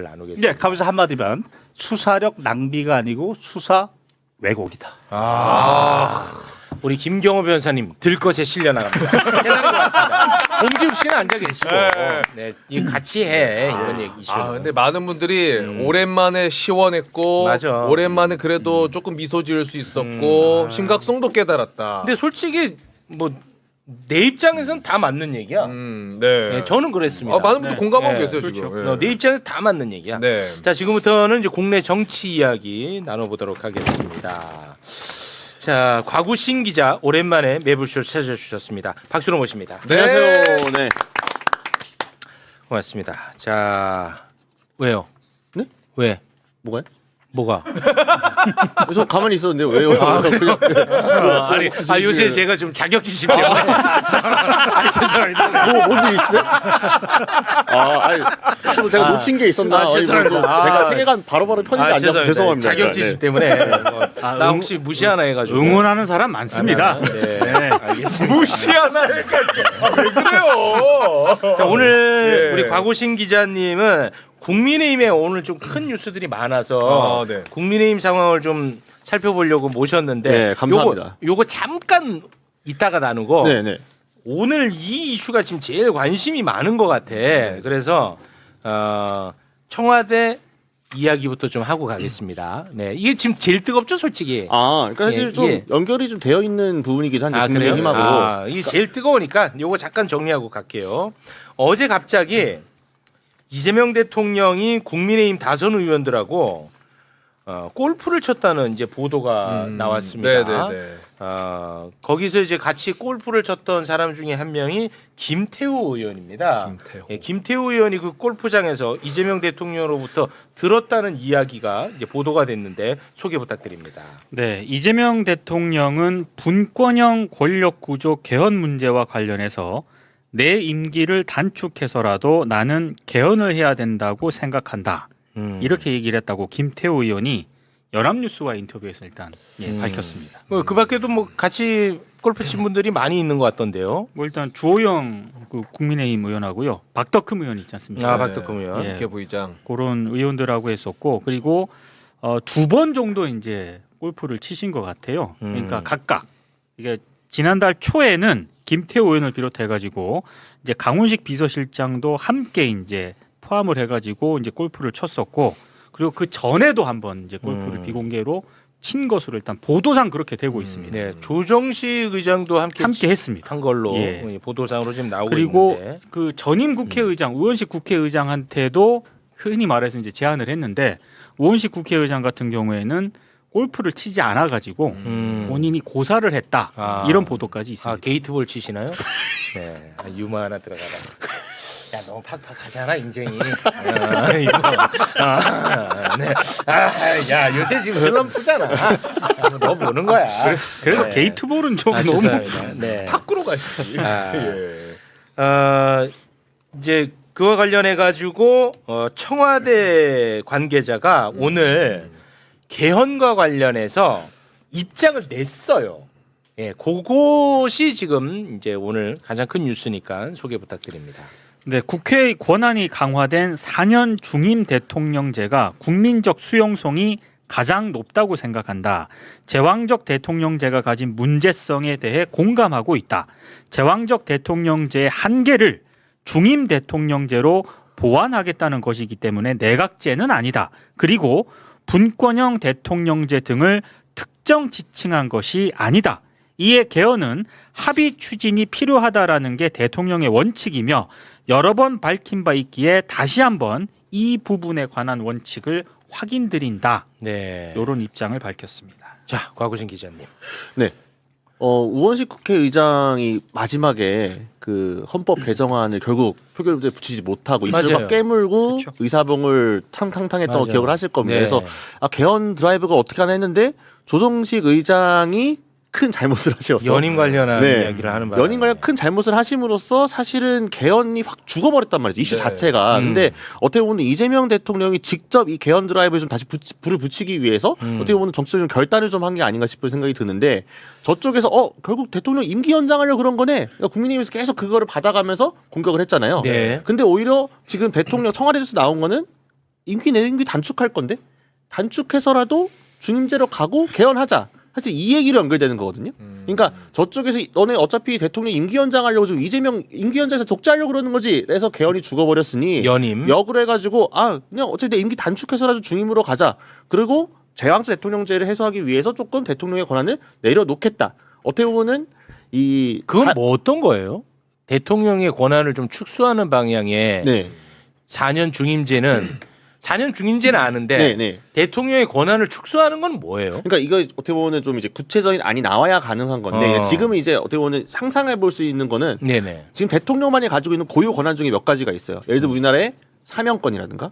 나누겠습니다. 네, 가면서 한마디면 수사력 낭비가 아니고 수사 왜곡이다. 우리 김경호 변호사님 들것에 실려 나갑니다. 대단한 것 같습니다. 봉지욱 씨는 앉아 계시고, 네, 이거 같이 해 이런 얘기 이슈. 근데 많은 분들이 오랜만에 시원했고, 맞아. 오랜만에 그래도 조금 미소 지을 수 있었고, 심각성도 깨달았다. 근데 솔직히 뭐 내 입장에서는 다 맞는 얘기야. 네. 네, 저는 그랬습니다. 많은 분들 공감하고 네, 계세요 그렇죠. 지금. 내 입장에서 다 맞는 얘기야. 네. 자, 지금부터는 이제 국내 정치 이야기 나눠보도록 하겠습니다. 자, 곽우신 기자 오랜만에 매불쇼 찾아주셨습니다. 박수로 모십니다. 안녕하세요. 네. 고맙습니다. 자, 왜요? 네? 왜? 뭐가요? 뭐가? 저 가만히 있었는데 왜요? 그냥 아니, 요새 제가 좀 자격지심 때문에. 아니, 죄송합니다. 뭔일 있어요? 아니, 혹시 뭐 제가 놓친 게 있었나? 죄송합니다. 제가 세계관 바로바로 편집이 안 돼서 죄송합니다. 자격지심 네. 때문에. 나 혹시 무시하나 해가지고. 응원하는 사람 많습니다. 네, 알겠습니다. 무시하나 해가지고. 왜 그래요? 자, 오늘 예. 우리 곽우신 기자님은 국민의힘에 오늘 좀 큰 뉴스들이 많아서 네. 국민의힘 상황을 좀 살펴보려고 모셨는데 네, 감사합니다. 요거 잠깐 이따가 나누고 네네. 오늘 이 이슈가 지금 제일 관심이 많은 것 같아. 그래서 청와대 이야기부터 좀 하고 가겠습니다. 네, 이게 지금 제일 뜨겁죠, 솔직히. 그러니까 사실 예, 좀 예. 연결이 좀 되어 있는 부분이기도 한데 그래요? 국민의힘하고. 이게 제일 뜨거우니까 요거 잠깐 정리하고 갈게요. 어제 갑자기 이재명 대통령이 국민의힘 다선 의원들하고 골프를 쳤다는 이제 보도가 나왔습니다. 네네네. 거기서 이제 같이 골프를 쳤던 사람 중에 한 명이 김태우 의원입니다. 김태우. 예, 김태우 의원이 그 골프장에서 이재명 대통령으로부터 들었다는 이야기가 이제 보도가 됐는데 소개 부탁드립니다. 네, 이재명 대통령은 분권형 권력구조 개헌 문제와 관련해서 내 임기를 단축해서라도 나는 개헌을 해야 된다고 생각한다. 이렇게 얘기를 했다고 김태우 의원이 연합뉴스와 인터뷰에서 일단 밝혔습니다. 그 밖에도 뭐 같이 골프 친 분들이 많이 있는 것 같던데요. 뭐 일단 주호영 그 국민의힘 의원하고요, 박덕흠 의원 있지 않습니까? 박덕흠 의원. 예. 국회 부의장. 그런 의원들하고 했었고, 그리고 2번 정도 이제 골프를 치신 것 같아요. 그러니까 각각 이게 지난달 초에는 김태우 의원을 비롯해가지고 이제 강훈식 비서실장도 함께 이제 포함을 해가지고 이제 골프를 쳤었고, 그리고 그 전에도 한번 이제 골프를 비공개로 친 것으로 일단 보도상 그렇게 되고 있습니다. 네, 조정식 의장도 함께 했습니다. 한 걸로 예. 보도상으로 지금 나오고 그리고 있는데. 그 전임 국회의장 우원식 국회의장한테도 흔히 말해서 이제 제안을 했는데, 우원식 국회의장 같은 경우에는 골프를 치지 않아 가지고 본인이 고사를 했다, 이런 보도까지 있습니다. 게이트볼 치시나요? 네, 유머 하나 들어가라. 야, 너무 팍팍하잖아 인생이. 네. 야, 요새 지금 슬럼프잖아. 너 보는 거야. 그래서 네. 게이트볼은 좀 너무 죄송합니다. 네. 탁구로 가시지. 예. 이제 그와 관련해 가지고 청와대 관계자가 오늘 개헌과 관련해서 입장을 냈어요. 예, 그것이 지금 이제 오늘 가장 큰 뉴스니까 소개 부탁드립니다. 네, 국회의 권한이 강화된 4년 중임 대통령제가 국민적 수용성이 가장 높다고 생각한다. 제왕적 대통령제가 가진 문제성에 대해 공감하고 있다. 제왕적 대통령제의 한계를 중임 대통령제로 보완하겠다는 것이기 때문에 내각제는 아니다. 그리고 분권형 대통령제 등을 특정 지칭한 것이 아니다. 이에 개헌은 합의 추진이 필요하다라는 게 대통령의 원칙이며 여러 번 밝힌 바 있기에 다시 한번 이 부분에 관한 원칙을 확인드린다. 네. 이런 입장을 밝혔습니다. 자, 곽우신 기자님. 네. 우원식 국회의장이 마지막에 그 헌법 개정안을 결국 표결에 붙이지 못하고 입술을 맞아요. 막 깨물고 그렇죠. 의사봉을 탕탕탕했던 거 맞아요. 기억을 하실 겁니다. 네. 그래서 개헌 드라이브가 어떻게 하나 했는데 조정식 의장이 큰 잘못을 하셨어. 연임 관련한 네. 이야기를 하는 바람에. 연임 관련 큰 잘못을 하심으로써 사실은 개헌이 확 죽어버렸단 말이죠. 이슈 네. 자체가. 근데 어떻게 보면 이재명 대통령이 직접 이 개헌 드라이브에 좀 다시 불을 붙이기 위해서 어떻게 보면 정치적인 결단을 좀 한 게 아닌가 싶은 생각이 드는데, 저쪽에서 결국 대통령 임기 연장하려고 그런 거네. 그러니까 국민의힘에서 계속 그거를 받아가면서 공격을 했잖아요. 네. 근데 오히려 지금 대통령 청와대에서 나온 거는 임기 내임기 단축할 건데 단축해서라도 중임제로 가고 개헌하자. 사실 이 얘기로 연결되는 거거든요. 그러니까 저쪽에서 너네 어차피 대통령 임기 연장하려고 지금 이재명 임기 연장해서 독재하려고 그러는 거지. 그래서 개헌이 죽어버렸으니 연임. 역으로 해가지고 그냥 어차피 내 임기 단축해서라도 중임으로 가자. 그리고 제왕적 대통령제를 해소하기 위해서 조금 대통령의 권한을 내려놓겠다. 어떻게 보면은 그건 뭐 어떤 거예요? 대통령의 권한을 좀 축소하는 방향의 네. 4년 중임제는 4년 중임제는 아는데 네, 네. 대통령의 권한을 축소하는 건 뭐예요? 그러니까 이거 어떻게 보면 좀 이제 구체적인 안이 나와야 가능한 건데 지금은 이제 어떻게 보면 상상해 볼 수 있는 거는 네네. 지금 대통령만이 가지고 있는 고유 권한 중에 몇 가지가 있어요. 예를 들어 우리나라에 사면권이라든가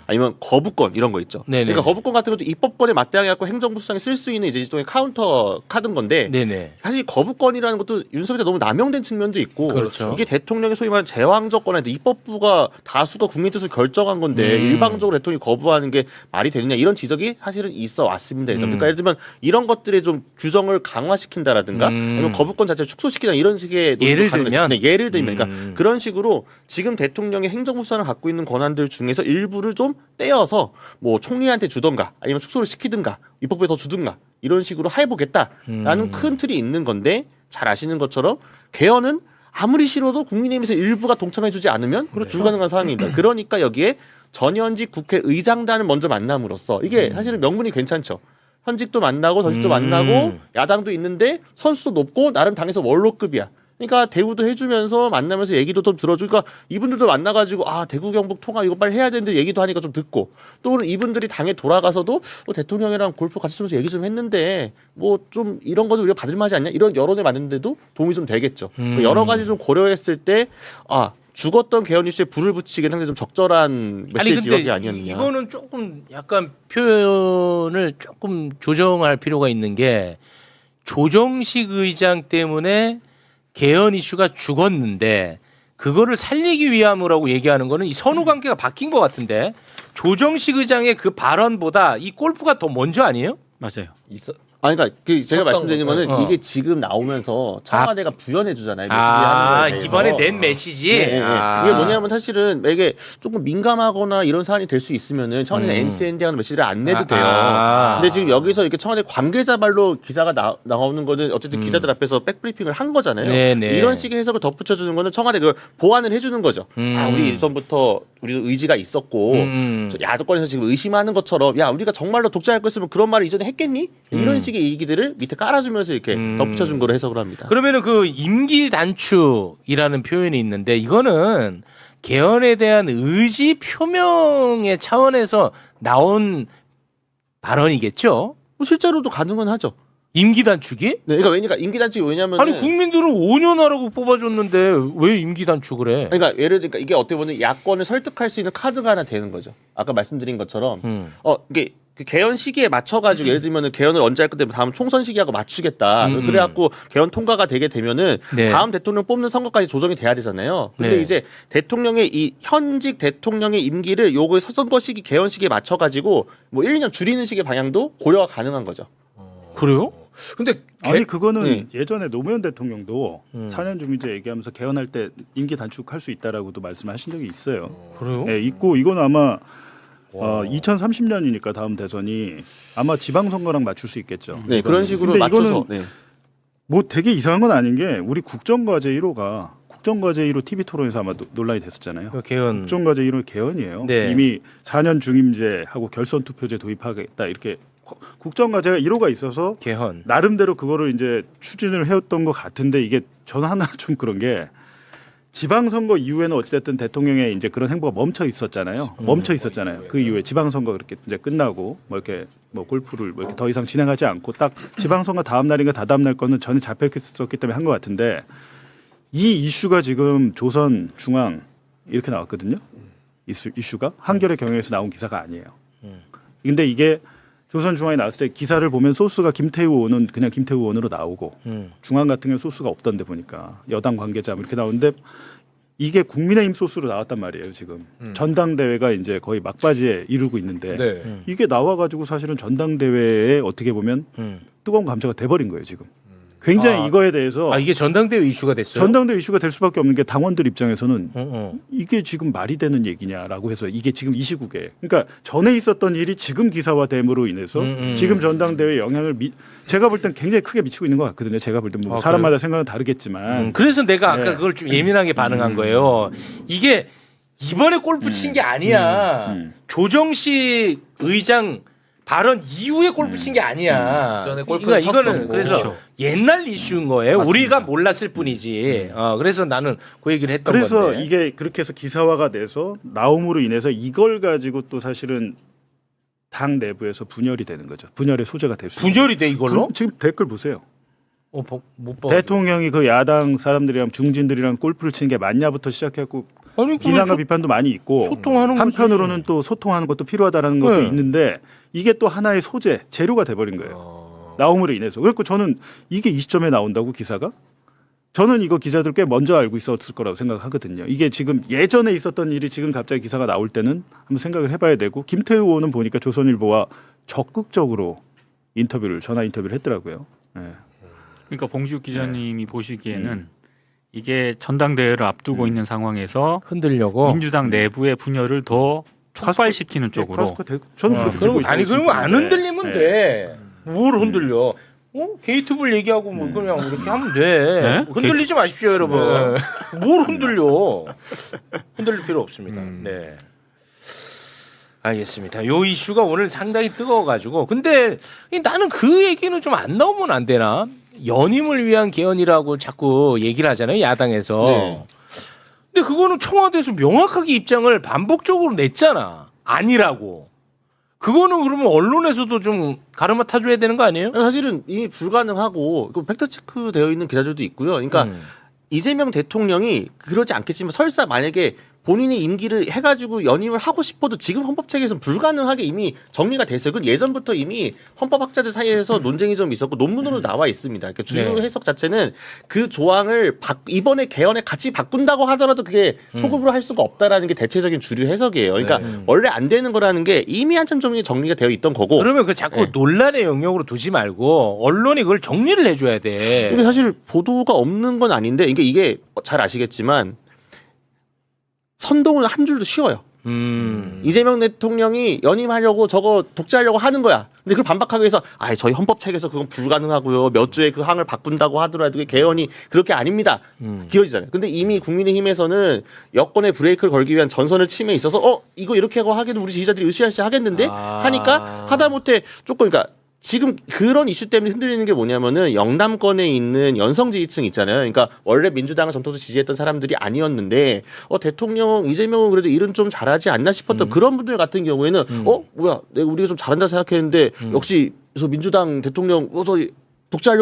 아니면 거부권 이런 거 있죠. 네네. 그러니까 거부권 같은 것도 입법권에 맞대응해 갖고 행정부 수장이 쓸 수 있는 이제 일종의 카운터 카드인 건데 네네. 사실 거부권이라는 것도 윤석열이 너무 남용된 측면도 있고 그렇죠. 이게 대통령의 소위 말하는 제왕적 권한인데 입법부가 다수가 국민 뜻을 결정한 건데 일방적으로 대통령이 거부하는 게 말이 되느냐 이런 지적이 사실은 있어 왔습니다. 그러니까 예를 들면 이런 것들에 좀 규정을 강화시킨다라든가 아니면 거부권 자체를 축소시키자 이런 식의 예를 들면? 네, 예를 들면 그러니까 그런 식으로 지금 대통령의 행정부 수단을 갖고 있는 권한들 중에서 일부를 좀 떼어서 뭐 총리한테 주던가 아니면 축소를 시키든가 입법부에 더 주든가 이런 식으로 해보겠다라는 큰 틀이 있는 건데 잘 아시는 것처럼 개헌은 아무리 싫어도 국민의힘에서 일부가 동참해주지 않으면 불가능한 상황입니다. 그러니까 여기에 전현직 국회의장단을 먼저 만남으로써 이게 사실은 명분이 괜찮죠. 현직도 만나고 전직도 만나고 야당도 있는데 선수도 높고 나름 당에서 원로급이야. 그러니까 대우도 해주면서 만나면서 얘기도 좀 들어주고 그러니까 이분들도 만나가지고 대구 경북 통합 이거 빨리 해야 되는데 얘기도 하니까 좀 듣고 또 이분들이 당에 돌아가서도 대통령이랑 골프 같이 치면서 얘기 좀 했는데 뭐 좀 이런 거도 우리가 받을만하지 않냐 이런 여론을 만드는데도 도움이 좀 되겠죠. 여러 가지 좀 고려했을 때 죽었던 개헌 이슈에 불을 붙이기는 상당히 좀 적절한 메시지 지역이 아니었느냐. 이거는 조금 약간 표현을 조금 조정할 필요가 있는 게 조정식 의장 때문에 개헌 이슈가 죽었는데 그거를 살리기 위함이라고 얘기하는 거는 이 선후 관계가 바뀐 것 같은데 조정식 의장의 그 발언보다 이 골프가 더 먼저 아니에요? 맞아요. 그러니까 제가 말씀드리는 거는 거죠. 이게 지금 나오면서 청와대가 부연해 주잖아요. 메시지 하는 이번에 낸 메시지. 네. 이게 뭐냐면 사실은 이게 조금 민감하거나 이런 사안이 될 수 있으면은 청와대가 NCND 하는 메시지를 안 내도 돼요. 근데 지금 여기서 이렇게 청와대 관계자 말로 기사가 나오는 거는 어쨌든 기자들 앞에서 백브리핑을 한 거잖아요. 네네. 이런 식의 해석을 덧붙여주는 거는 청와대 그 보완을 해주는 거죠. 우리 이전부터 우리도 의지가 있었고 야도권에서 지금 의심하는 것처럼 야 우리가 정말로 독재할 거였으면 그런 말을 이전에 했겠니? 이런 식의 얘기들을 밑에 깔아주면서 이렇게 덧붙여준 거로 해석을 합니다. 그러면은 그 임기 단축이라는 표현이 있는데 이거는 개헌에 대한 의지 표명의 차원에서 나온 발언이겠죠? 뭐 실제로도 가능은 하죠. 임기 단축이? 네, 그러니까 임기 단축이 왜냐면 아니 국민들은 5년 하라고 뽑아줬는데 왜 임기 단축을 해? 그러니까 예를 들니까 이게 어떻게 보면 야권을 설득할 수 있는 카드가 하나 되는 거죠. 아까 말씀드린 것처럼 이게 그 개헌 시기에 맞춰가지고 예를 들면은 개헌을 언제 할 건데 다음 총선 시기하고 맞추겠다. 그래갖고 개헌 통과가 되게 되면은 네. 다음 대통령 뽑는 선거까지 조정이 돼야 되잖아요. 근데 네. 이제 대통령의 이 현직 대통령의 임기를 요거 선거 시기 개헌 시기에 맞춰가지고 뭐 1년 줄이는 식의 방향도 고려가 가능한 거죠. 그래요? 근데 아니 그거는 네. 예전에 노무현 대통령도 4년 중임제 얘기하면서 개헌할 때 임기 단축할 수 있다라고도 말씀하신 적이 있어요. 그래요? 네, 있고 이건 아마 2030년이니까 다음 대선이 아마 지방선거랑 맞출 수 있겠죠. 네, 그런 식으로 근데 맞춰서. 이거는 뭐 되게 이상한 건 아닌 게 우리 국정과제 1호가 국정과제 1호 TV 토론에서 아마 논란이 됐었잖아요. 그 개헌. 국정과제 1호 개헌이에요. 네. 이미 4년 중임제하고 결선 투표제 도입하겠다 이렇게 국정과제가 1호가 있어서 개헌. 나름대로 그거를 이제 추진을 해왔던 것 같은데 이게 저는 하나 좀 그런 게 지방선거 이후에는 어찌됐든 대통령의 이제 그런 행보가 멈춰 있었잖아요. 그 이후에 지방선거 그렇게 이제 끝나고 뭐 이렇게 뭐 골프를 뭐 이렇게 더 이상 진행하지 않고 딱 지방선거 다음 날인가 다다음 날 거는 전에 잡혀 있었기 때문에 한 것 같은데 이 이슈가 지금 조선 중앙 이렇게 나왔거든요. 이슈가 한겨레 경향에서 나온 기사가 아니에요. 근데 이게 조선 중앙에 나왔을 때 기사를 보면 소스가 김태우 의원은 그냥 김태우 의원으로 나오고 중앙 같은 경우는 소스가 없던데 보니까 여당 관계자 이렇게 나오는데 이게 국민의힘 소스로 나왔단 말이에요. 지금 전당대회가 이제 거의 막바지에 이르고 있는데 이게 나와가지고 사실은 전당대회에 어떻게 보면 뜨거운 감자가 돼버린 거예요. 지금 굉장히 이거에 대해서 이게 전당대회 이슈가 됐어요. 전당대회 이슈가 될 수밖에 없는 게 당원들 입장에서는 어. 이게 지금 말이 되는 얘기냐라고 해서 이게 지금 이 시국에 그러니까 전에 있었던 일이 지금 기사화됨으로 인해서 지금 전당대회에 영향을 제가 볼 땐 굉장히 크게 미치고 있는 것 같거든요. 제가 볼 땐 뭐 사람마다 생각은 다르겠지만 그래서 내가 아까 네. 그걸 좀 예민하게 반응한 거예요. 이게 이번에 골프 친 게 아니야. 조정식 의장 발언 이후에 골프 친 게 아니야. 전에 골프는 이거는 쳤었고. 그래서 그렇죠. 옛날 이슈인 거예요. 우리가 몰랐을 뿐이지. 그래서 나는 그 얘기를 했던 그래서 건데. 이게 그렇게 해서 기사화가 돼서 나옴으로 인해서 이걸 가지고 또 사실은 당 내부에서 분열이 되는 거죠. 분열의 소재가 될 수. 분열이 돼 이걸로? 지금 댓글 보세요. 못 봐. 대통령이 그 야당 사람들이랑 중진들이랑 골프를 치는 게 맞냐부터 시작해갖고 아니 비난과 비판도 많이 있고 소통하는 거지. 한편으로는 또 소통하는 것도 필요하다라는 것도 네. 있는데 이게 또 하나의 소재 재료가 돼버린 거예요. 나옴으로 인해서. 그래서 저는 이게 이 시점에 나온다고 기사가 저는 이거 기자들 꽤 먼저 알고 있었을 거라고 생각하거든요. 이게 지금 예전에 있었던 일이 지금 갑자기 기사가 나올 때는 한번 생각을 해봐야 되고 김태우 의원은 보니까 조선일보와 적극적으로 전화 인터뷰를 했더라고요. 네. 그러니까 봉지욱 기자님이 보시기에는 이게 전당대회를 앞두고 있는 상황에서 흔들려고. 민주당 내부의 분열을 더 촉발시키는 쪽으로. 저는 그렇게 그럼 보고 있다고 그러면 안 생각하는데. 흔들리면 돼. 뭘 흔들려? 게이트불 얘기하고 뭐 그냥 이렇게 하면 돼. 네? 흔들리지 마십시오, 여러분. 뭘 흔들려? 흔들릴 필요 없습니다. 네. 알겠습니다. 요 이슈가 오늘 상당히 뜨거워가지고. 근데 나는 그 얘기는 좀 안 나오면 안 되나? 연임을 위한 개헌이라고 자꾸 얘기를 하잖아요, 야당에서. 네. 근데 그거는 청와대에서 명확하게 입장을 반복적으로 냈잖아. 아니라고. 그거는 그러면 언론에서도 좀 가르마 타줘야 되는 거 아니에요? 사실은 이미 불가능하고 팩트 체크 되어 있는 기자들도 있고요. 그러니까 이재명 대통령이 그러지 않겠지만 설사 만약에 본인이 임기를 해가지고 연임을 하고 싶어도 지금 헌법체계에서는 불가능하게 이미 정리가 됐어요. 그건 예전부터 이미 헌법학자들 사이에서 논쟁이 좀 있었고 논문으로 나와 있습니다. 그러니까 주요 네. 해석 자체는 그 조항을 이번에 개헌에 같이 바꾼다고 하더라도 그게 소급으로 할 수가 없다라는 게 대체적인 주류 해석이에요. 그러니까 원래 안 되는 거라는 게 이미 한참 정리가 되어 있던 거고. 그러면 그 자꾸 네. 논란의 영역으로 두지 말고 언론이 그걸 정리를 해줘야 돼. 이게 사실 보도가 없는 건 아닌데 이게 잘 아시겠지만 선동은 한 줄도 쉬워요. 이재명 대통령이 연임하려고 저거 독재하려고 하는 거야. 근데 그걸 반박하기 위해서 저희 헌법책에서 그건 불가능하고요. 몇 조에 그 항을 바꾼다고 하더라도 개헌이 그렇게 아닙니다. 길어지잖아요. 근데 이미 국민의힘에서는 여권의 브레이크를 걸기 위한 전선을 침에 있어서 이거 이렇게 하고 하기는 우리 지지자들이 으쌰으쌰 하겠는데 하니까 하다못해 조금 그러니까 지금 그런 이슈 때문에 흔들리는 게 뭐냐면은 영남권에 있는 연성 지지층 있잖아요. 그러니까 원래 민주당을 전통적으로 지지했던 사람들이 아니었는데 대통령 이재명은 그래도 일은 좀 잘하지 않나 싶었던 그런 분들 같은 경우에는 뭐야 우리가 좀 잘한다 생각했는데 역시 그래서 민주당 대통령 독재하려고